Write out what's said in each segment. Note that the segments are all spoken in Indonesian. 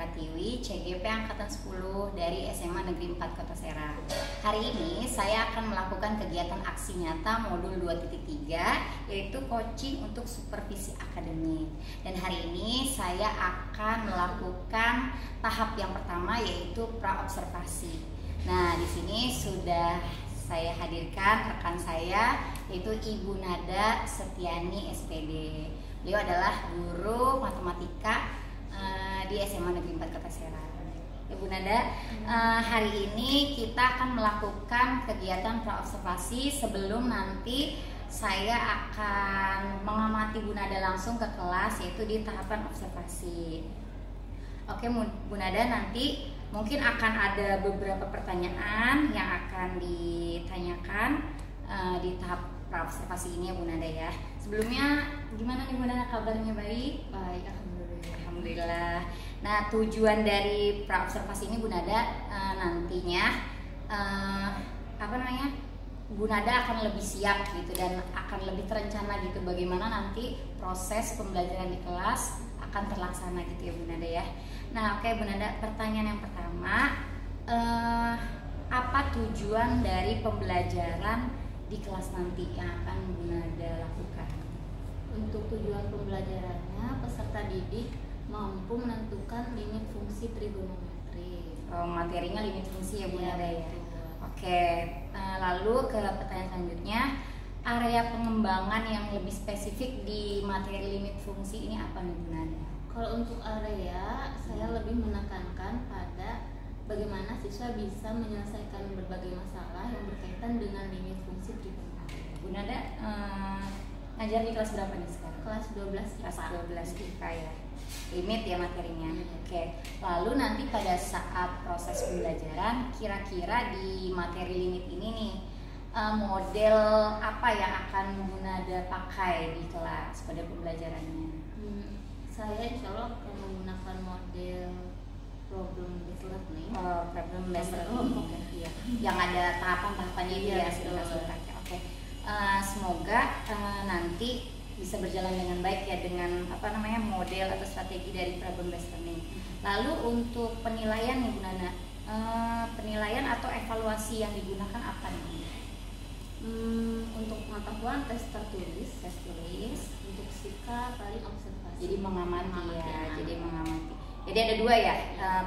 Pratiwi, CGP Angkatan 10 dari SMA Negeri 4 Kota Serang. Hari ini saya akan melakukan kegiatan aksi nyata modul 2.3, yaitu coaching untuk supervisi akademik. Dan hari ini saya akan melakukan tahap yang pertama, yaitu pra-observasi. Nah, di sini sudah saya hadirkan rekan saya, yaitu Ibu Nada Setiani SPD. Beliau adalah guru matematika di SMA Negeri 4 Kota Serang. Ibu Nada, hari ini kita akan melakukan kegiatan pra-observasi sebelum nanti saya akan mengamati Bu Nada langsung ke kelas, yaitu di tahapan observasi. Oke Bu Nada, nanti mungkin akan ada beberapa pertanyaan yang akan ditanyakan di tahap pra-observasi ini ya Bu Nada ya. Sebelumnya gimana nih Bu Nada, kabarnya baik? Baik, Alhamdulillah. Nah, tujuan dari pra-observasi ini Bu Nada nantinya Bu Nada akan lebih siap gitu dan akan lebih terencana gitu bagaimana nanti proses pembelajaran di kelas akan terlaksana gitu ya Bu Nada ya. Nah, oke Bu Nada, pertanyaan yang pertama, apa tujuan dari pembelajaran di kelas nanti yang akan Bu Nada lakukan? Untuk tujuan pembelajarannya, peserta didik mampu menentukan limit fungsi trigonometri. Materinya limit fungsi ya Bu Nada ya. Oke, lalu ke pertanyaan selanjutnya, area pengembangan yang lebih spesifik di materi limit fungsi ini apa nih Bu Nada? Kalau untuk area, saya lebih menekankan pada bagaimana siswa bisa menyelesaikan berbagai masalah yang berkaitan dengan limit fungsi trigonometri. Bu Nada ngajar di kelas berapa nih sekarang? Kelas 12 Kelas 12 IPA ya. Limit ya materinya. Oke. Lalu nanti pada saat proses pembelajaran, kira-kira di materi limit ini nih, model apa yang akan Bu Nada pakai di kelas pada pembelajarannya? Saya insya Allah akan menggunakan model problem based learning. Problem based learning. Iya. Yang ada tahapan-tahapannya itu ya. Oke. Semoga nanti bisa berjalan dengan baik ya dengan model atau strategi dari problem based learning. Lalu untuk penilaian nih Bu Nana, penilaian atau evaluasi yang digunakan apa nih? Untuk pengetahuan tes tertulis, untuk sikap paling observasi. Jadi mengamati ya, jadi mengamati. Jadi ada dua ya,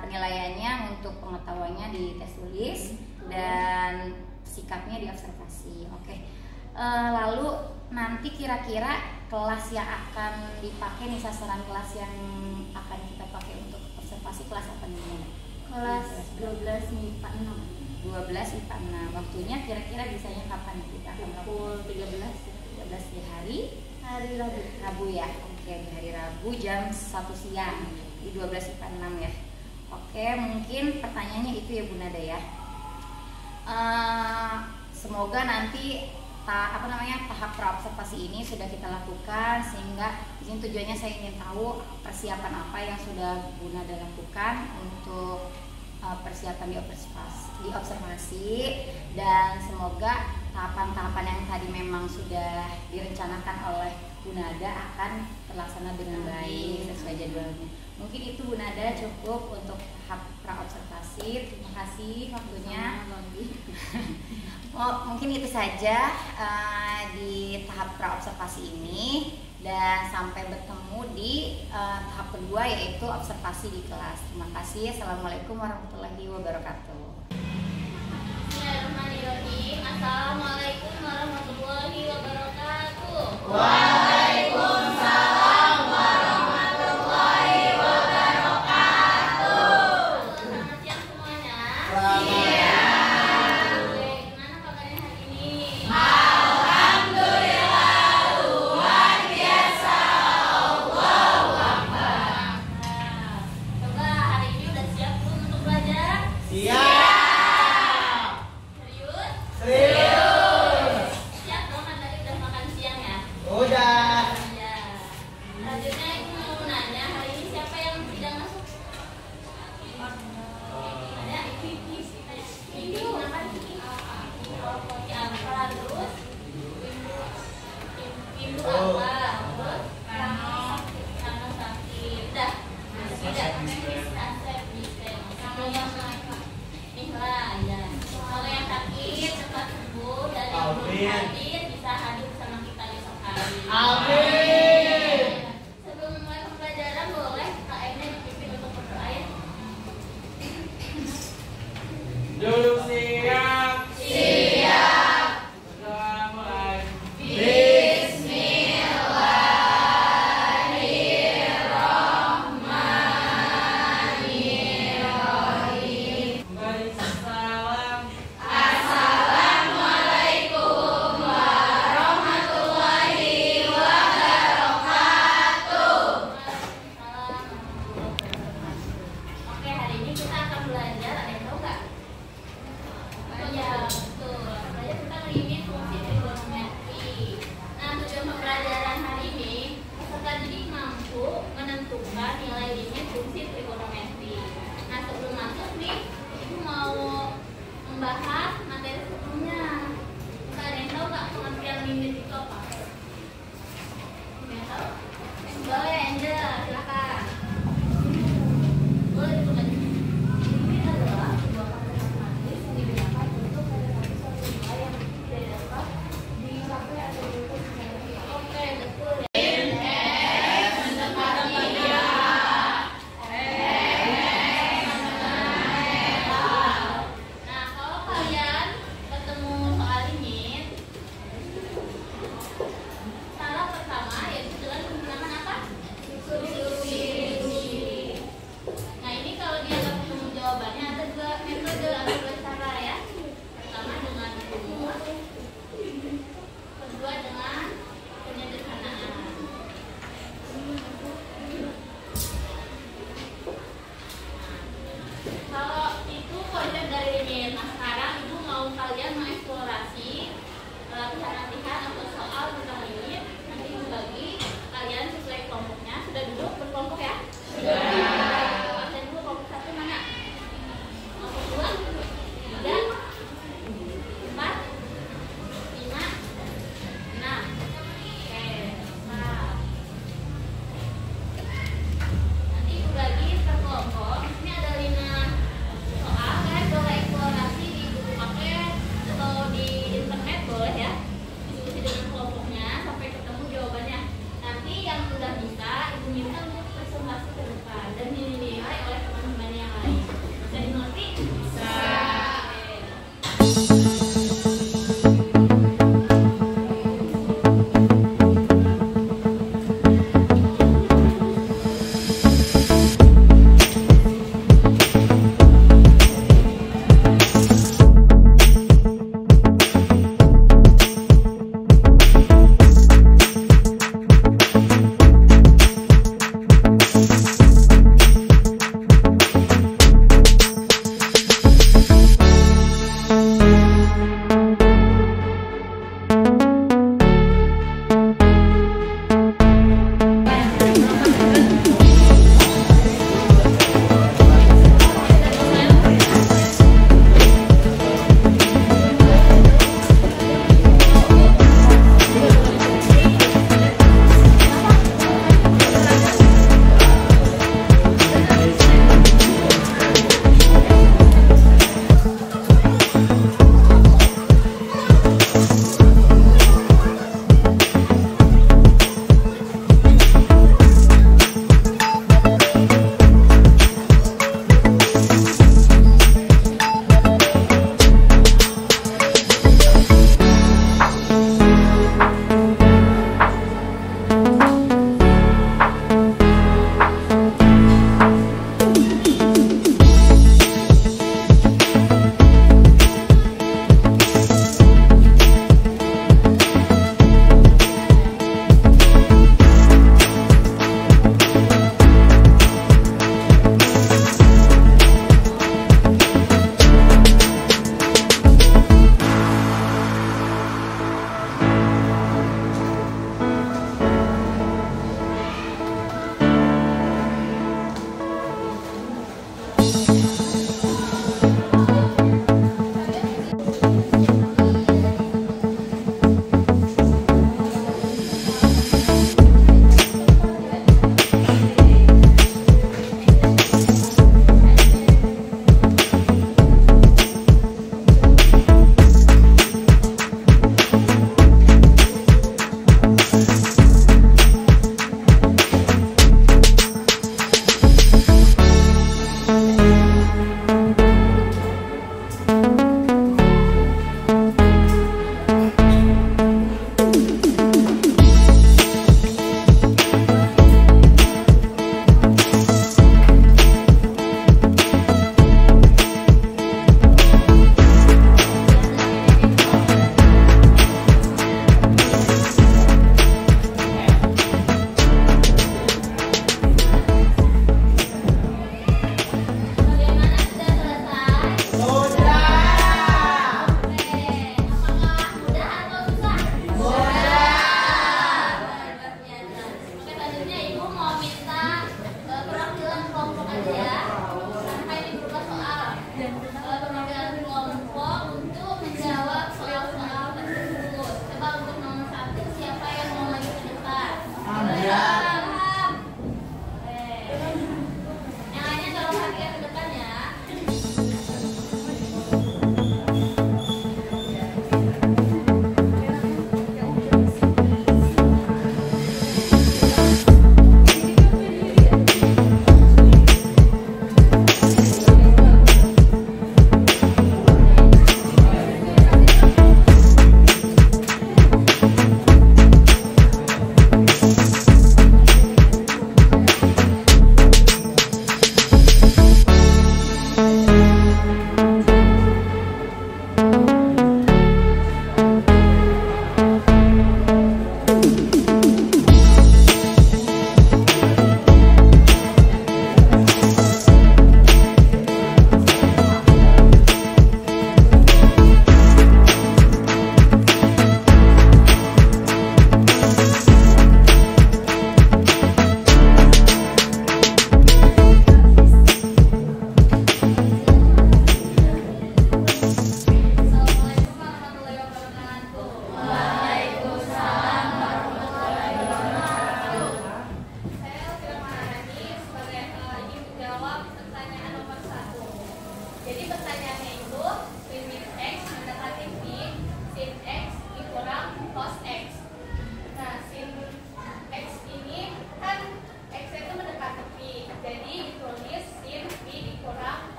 penilaiannya untuk pengetahuannya di tes tulis dan sikapnya di observasi. Oke. Lalu nanti kira-kira kelas yang akan dipakai nih, sasaran kelas yang akan kita pakai untuk observasi kelas apa nih? Kelas 12 MIPA 6. 12 IPA 6. Waktunya kira-kira bisanya kapan kita akan pukul 13 di hari Rabu. Rabu ya. Oke, di hari Rabu jam 1 siang di 12 IPA 6 ya. Oke, mungkin pertanyaannya itu ya Bu Nada ya. Semoga nanti tahap pra-observasi ini sudah kita lakukan, sehingga di sini tujuannya saya ingin tahu persiapan apa yang sudah Bu Nada lakukan untuk persiapan di observasi, dan semoga tahapan-tahapan yang tadi memang sudah direncanakan oleh Bu Nada akan terlaksana dengan baik sesuai jadwalnya. Mungkin itu Bu Nada cukup untuk tahap pra-observasi. Terima kasih waktunya. Mungkin itu saja di tahap pra-observasi ini, dan sampai bertemu di tahap kedua, yaitu observasi di kelas. Terima kasih. Assalamualaikum warahmatullahi wabarakatuh. Bismillahirrahmanirrahim. Assalamualaikum warahmatullahi wabarakatuh. Waalaikumsalam warahmatullahi wabarakatuh. Selamat siang semuanya. Gimana kabarnya hari ini? Alhamdulillah, luar biasa. Allahu Akbar. Coba hari ini udah siap belum untuk belajar? Siap. hadir bisa hadir bersama kita besok hari. Amin. Sebelum memulai pembelajaran, boleh Kak Ene dipimpin untuk berdoa ya. Duduk siap. Siap. Berdoa mulai. Bismillahirrahmanirrahim. Kembali salam. Assalamualaikum warahmatullahi wabarakatuh. Oke, hari ini kita akan belajar, ada yang tahu nggak? Ya, betul. Belajar tentang limit fungsi trigonometri. Nah, tujuan pembelajaran hari ini, peserta didik mampu menentukan nilai limit fungsi trigonometri. Nah, sebelum masuk nih, Ibu mau membahas materi sebelumnya. Ada yang tahu nggak pengertian limit itu apa? Ada yang tahu? Boleh, Angel, silakan. Boleh ditulis. Limit adalah sebuah faktor matematis yang digunakan untuk menentukan suatu nilai yang tidak dapat dicapai atau diukur secara real. Oke, betul ya.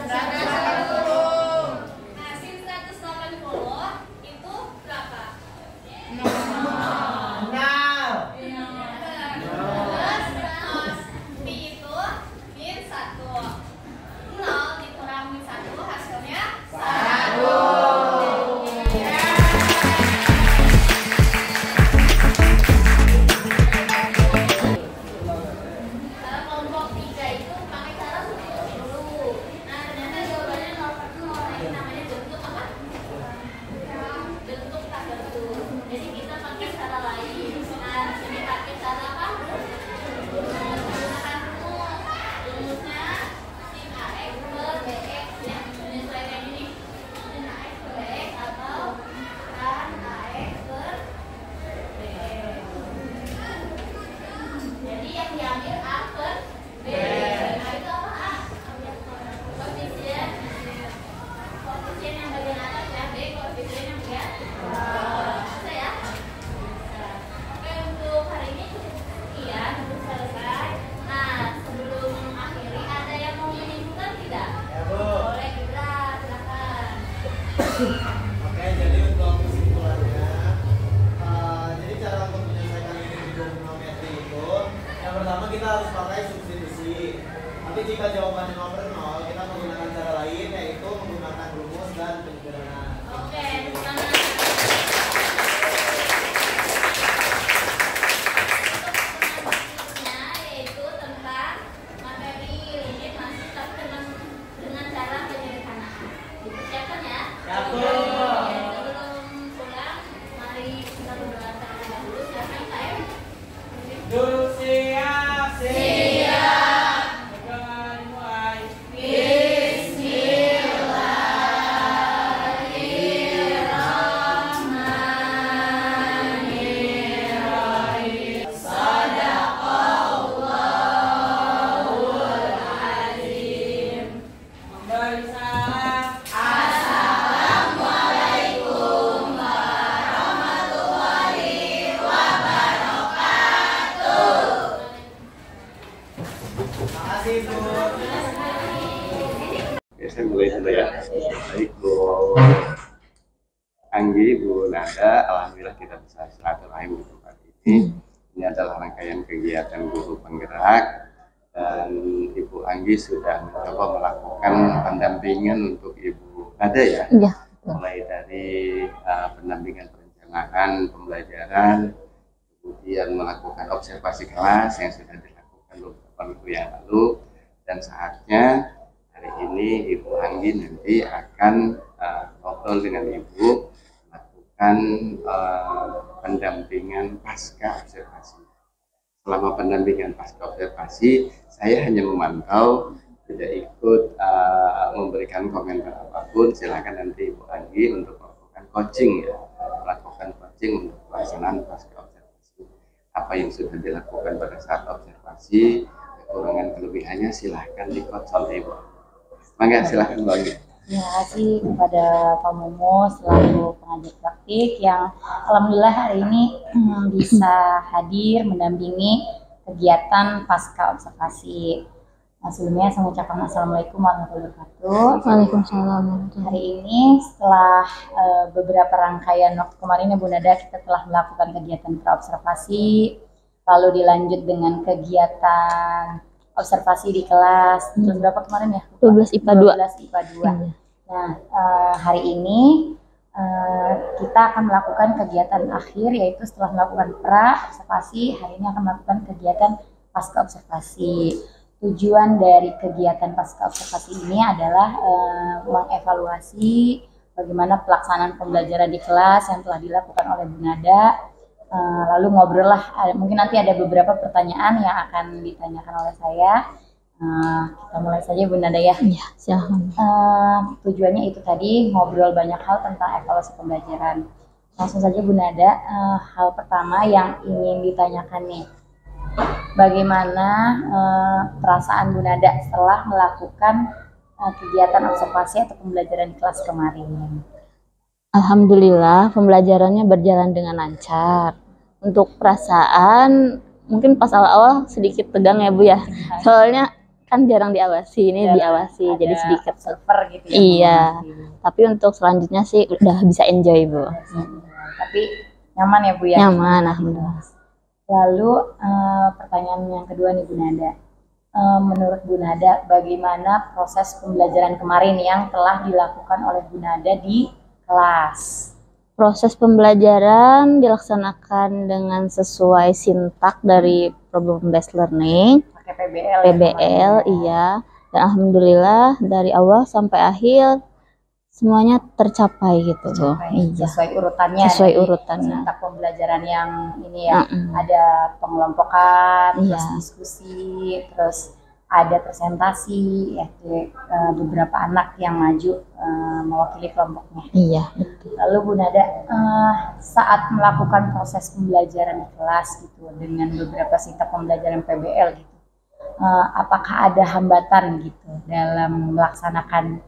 Nah, sin 180 itu berapa? Terus pi itu min 1. 0 dikurang min 1 hasilnya 1. Kalau kelompok 3 itu pakai cara substitusi dulu. Nah, ternyata jawabannya 0/0. Nah, ini namanya bentuk apa? Bentuk tak bentuk. Jadi kita pakai cara lain. Nah, di sini pakai cara apa? Menggunakan rumus. Rumusnya sin AX per BX ya. Menyesuaikan ini. Sin AX per BX atau tan AX per BX. Jadi yang diambil A per B. Nah, itu apa A? Koefisien. Koefisien yang bagian atas ya, B koefisien yang bagian bawah. Bisa ya? Bisa. Oke, untuk hari ini cukup sekian, sudah selesai. Nah, sebelum mengakhiri ada yang mau menyimpulkan tidak? Boleh Ibra, silakan. Oke, jadi untuk kesimpulannya, jadi cara untuk menyelesaikan ini di trigonometri itu, yang pertama kita harus pakai substitusi. Tapi jika jawabannya nomor 0, kita menggunakan cara lain, yaitu menggunakan rumus dan penjelasan. Oke, semangat. Berikutnya yaitu tentang materi limit masih tapi dengan cara penyederhanaan. Dipersiapkan ya. Siap. Sebelum pulang, mari kita berdoa terlebih dahulu. Silakan Kak Em. Duduk siap. Siap. Pegangan mulai. Bismillahirrahmanirrahim. Sadaqallahul azim. Memberi salam. Assalamualaikum warahmatullahi wabarakatuh. Terima kasih, Bu. Oke, saya mulai dulu ya. Baik, Bu Anggi, Bu Nada, alhamdulillah kita bisa silaturahim di tempat ini. Ini adalah rangkaian kegiatan guru penggerak dan Ibu Anggi sudah mencoba melakukan pendampingan untuk Ibu Nada ya. Iya. Mulai dari pendampingan perencanaan pembelajaran, kemudian melakukan observasi kelas yang sudah dilakukan beberapa minggu yang lalu, dan saatnya hari ini Ibu Anggi nanti akan ngobrol dengan Ibu melakukan pendampingan pasca observasi. Selama pendampingan pasca observasi, saya hanya memantau, tidak ikut memberikan komentar apapun. Silakan nanti Ibu Anggi untuk melakukan coaching ya, melakukan coaching untuk pelaksanaan pasca observasi. Apa yang sudah dilakukan pada saat observasi, kekurangan kelebihannya silahkan di-coach oleh Ibu. Mangga silahkan Bu Anggi. Terima kasih kepada Pak Momo selaku pengajar praktik yang alhamdulillah hari ini bisa hadir mendampingi kegiatan pasca observasi. Nah, sebelumnya saya mengucapkan Assalamualaikum warahmatullahi wabarakatuh. Waalaikumsalam. Hari ini setelah beberapa rangkaian waktu kemarin ya Bu Nada, kita telah melakukan kegiatan praobservasi, lalu dilanjut dengan kegiatan observasi di kelas. Terus berapa kemarin ya? 12 IPA 2. 12 IPA 2. Nah, hari ini kita akan melakukan kegiatan akhir, yaitu setelah melakukan pra-observasi, hari ini akan melakukan kegiatan pasca observasi. Tujuan dari kegiatan pasca observasi ini adalah mengevaluasi bagaimana pelaksanaan pembelajaran di kelas yang telah dilakukan oleh Bu Nada. Lalu ngobrol lah, mungkin nanti ada beberapa pertanyaan yang akan ditanyakan oleh saya. Kita mulai saja Bu Nada ya. Iya, silahkan. Tujuannya itu tadi, ngobrol banyak hal tentang evaluasi pembelajaran. Langsung saja Bu Nada, hal pertama yang ingin ditanyakan nih, bagaimana perasaan Bu Nada setelah melakukan kegiatan observasi atau pembelajaran di kelas kemarin? Alhamdulillah pembelajarannya berjalan dengan lancar. Untuk perasaan mungkin pas awal-awal sedikit tegang ya Bu ya. Soalnya kan jarang diawasi, ini diawasi jadi Ada sedikit. observer gitu ya. Iya. mengawasi. Tapi untuk selanjutnya sih udah bisa enjoy, Bu. Tapi nyaman ya Bu ya. Nyaman, alhamdulillah. Lalu pertanyaan yang kedua nih Bu Nada. Menurut Bu Nada, bagaimana proses pembelajaran kemarin yang telah dilakukan oleh Bu Nada di kelas? Proses pembelajaran dilaksanakan dengan sesuai sintak dari problem based learning, Pakai PBL, PBL, iya. Dan alhamdulillah dari awal sampai akhir semuanya tercapai gitu, Bu. Iya. Sesuai urutannya. Sesuai dari urutannya. sintak pembelajaran yang ini ya. Mm-mm. Ada pengelompokan, Iya. terus diskusi, terus ada presentasi ya, beberapa anak yang maju mewakili kelompoknya. Iya, betul. Lalu Bu Nada, saat melakukan proses pembelajaran di kelas gitu dengan beberapa sintak pembelajaran PBL gitu, apakah ada hambatan gitu dalam melaksanakan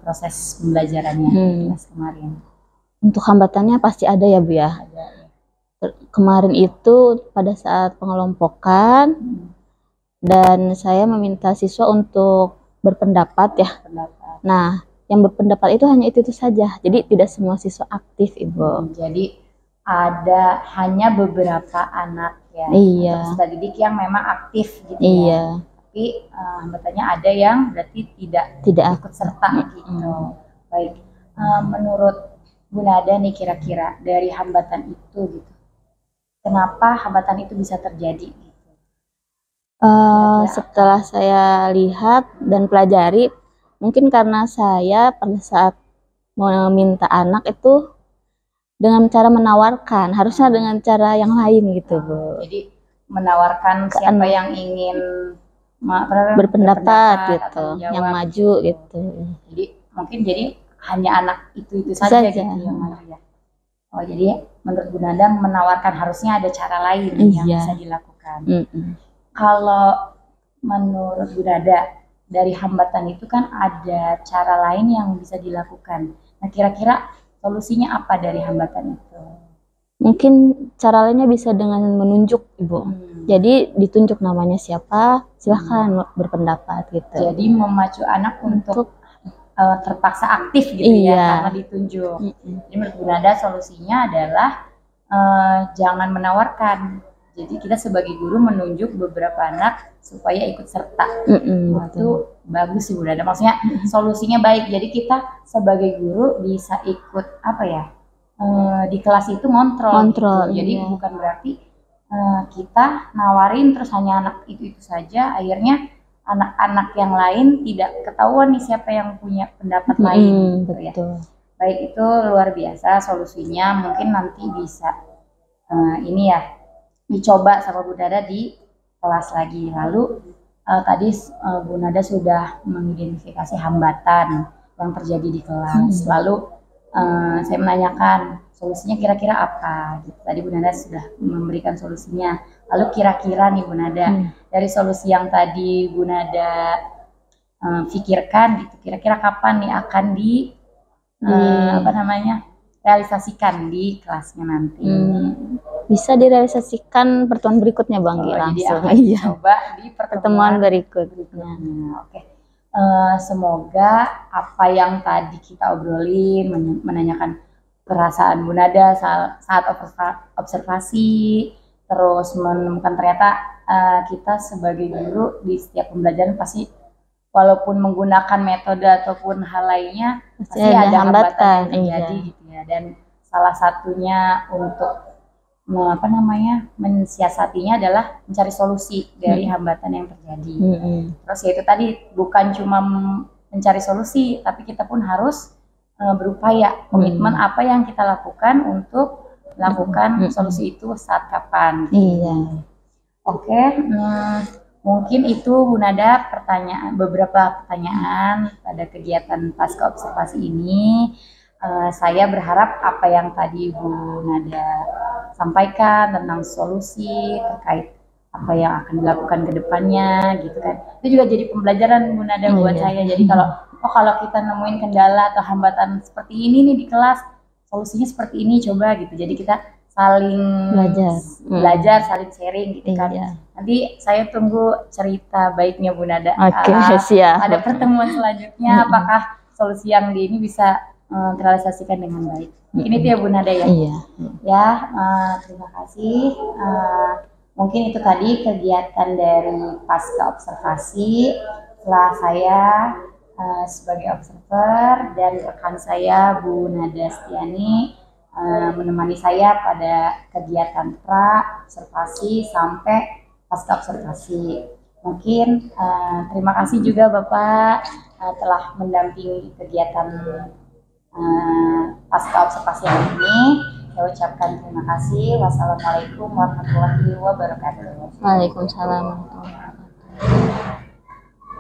proses pembelajarannya di kelas kemarin? Untuk hambatannya pasti ada ya, Bu ya. Ada ya. Kemarin itu pada saat pengelompokan dan saya meminta siswa untuk berpendapat ya. Pendapat. Nah, yang berpendapat itu hanya itu saja. Jadi tidak semua siswa aktif, Ibu. Jadi ada hanya beberapa anak ya, Iya. atau peserta didik yang memang aktif gitu ya. Iya, Tapi hambatannya ada yang berarti tidak tidak ikut serta gitu. Baik, menurut Bu Nada nih kira-kira dari hambatan itu gitu, kenapa hambatan itu bisa terjadi? Gitu? setelah saya lihat dan pelajari, mungkin karena saya pada saat meminta anak itu dengan cara menawarkan, harusnya dengan cara yang lain gitu, Bu. Jadi menawarkan siapa yang ingin Berpendapat gitu, atau menjawab yang maju gitu. Jadi mungkin jadi hanya anak itu saja Saja. gitu yang maju ya. Oh jadi menurut Bu Nada menawarkan harusnya ada cara lain yang Iya. bisa dilakukan. Mm-mm. Kalau menurut Bu Nada dari hambatan itu kan ada cara lain yang bisa dilakukan. Nah kira-kira solusinya apa dari hambatan itu? Mungkin cara lainnya bisa dengan menunjuk, Ibu. Jadi ditunjuk namanya siapa, silahkan berpendapat gitu. Jadi memacu anak untuk terpaksa aktif gitu Iya. ya karena ditunjuk. Jadi menurut Bu Nada solusinya adalah jangan menawarkan. Jadi kita sebagai guru menunjuk beberapa anak supaya ikut serta. Nah, itu bagus sih Bu Nada. Maksudnya solusinya baik. Jadi kita sebagai guru bisa ikut apa ya di kelas itu ngontrol. Gitu. Jadi iya. bukan berarti kita nawarin terus hanya anak itu saja. Akhirnya anak-anak yang lain tidak ketahuan nih siapa yang punya pendapat lain. Gitu ya. Betul. Baik, itu luar biasa solusinya. Mungkin nanti bisa ini ya dicoba sama Bu Nada di kelas lagi. Lalu tadi Bu Nada sudah mengidentifikasi hambatan yang terjadi di kelas. Lalu saya menanyakan solusinya kira-kira apa? Gitu. Tadi Bu Nada sudah memberikan solusinya. Lalu kira-kira nih Bu Nada dari solusi yang tadi Bu Nada pikirkan, gitu. Kira-kira kapan nih akan realisasikan di kelasnya nanti? Bisa direalisasikan pertemuan berikutnya, Bang. Jadi Langsung. akan coba di Pertemuan berikutnya. Oke. Semoga apa yang tadi kita obrolin menanyakan perasaan Bu Nada saat observasi, terus menemukan ternyata kita sebagai guru di setiap pembelajaran pasti walaupun menggunakan metode ataupun hal lainnya pasti ada hambatan yang terjadi gitu ya. Dan salah satunya untuk mensiasatinya adalah mencari solusi dari hambatan yang terjadi. Terus ya itu tadi bukan cuma mencari solusi, tapi kita pun harus berupaya komitmen apa yang kita lakukan untuk lakukan solusi itu saat kapan. Iya. Oke, mungkin itu Bu Nada beberapa pertanyaan pada kegiatan pasca observasi ini. Saya berharap apa yang tadi Bu Nada sampaikan tentang solusi terkait apa yang akan dilakukan ke depannya gitu kan. Itu juga jadi pembelajaran Bu Nada buat saya. Jadi kalau kita nemuin kendala atau hambatan seperti ini nih di kelas, solusinya seperti ini coba gitu. Jadi kita saling belajar. saling sharing gitu kan. Iya. Nanti saya tunggu cerita baiknya Bu Nada. Oke, siap. Pada pertemuan selanjutnya apakah solusi yang di ini bisa terrealisasikan dengan baik. Mungkin itu ya Bu Nada ya. Iya. Ya, terima kasih. Mungkin itu tadi kegiatan dari pasca observasi. Setelah saya sebagai observer dan rekan saya Bu Nada Stiani menemani saya pada kegiatan pra observasi sampai pasca observasi. Mungkin terima kasih juga Bapak telah mendampingi kegiatan pasca observasi hari ini. Saya ucapkan terima kasih. Wassalamualaikum warahmatullahi wabarakatuh. Waalaikumsalam warahmatullahi wabarakatuh.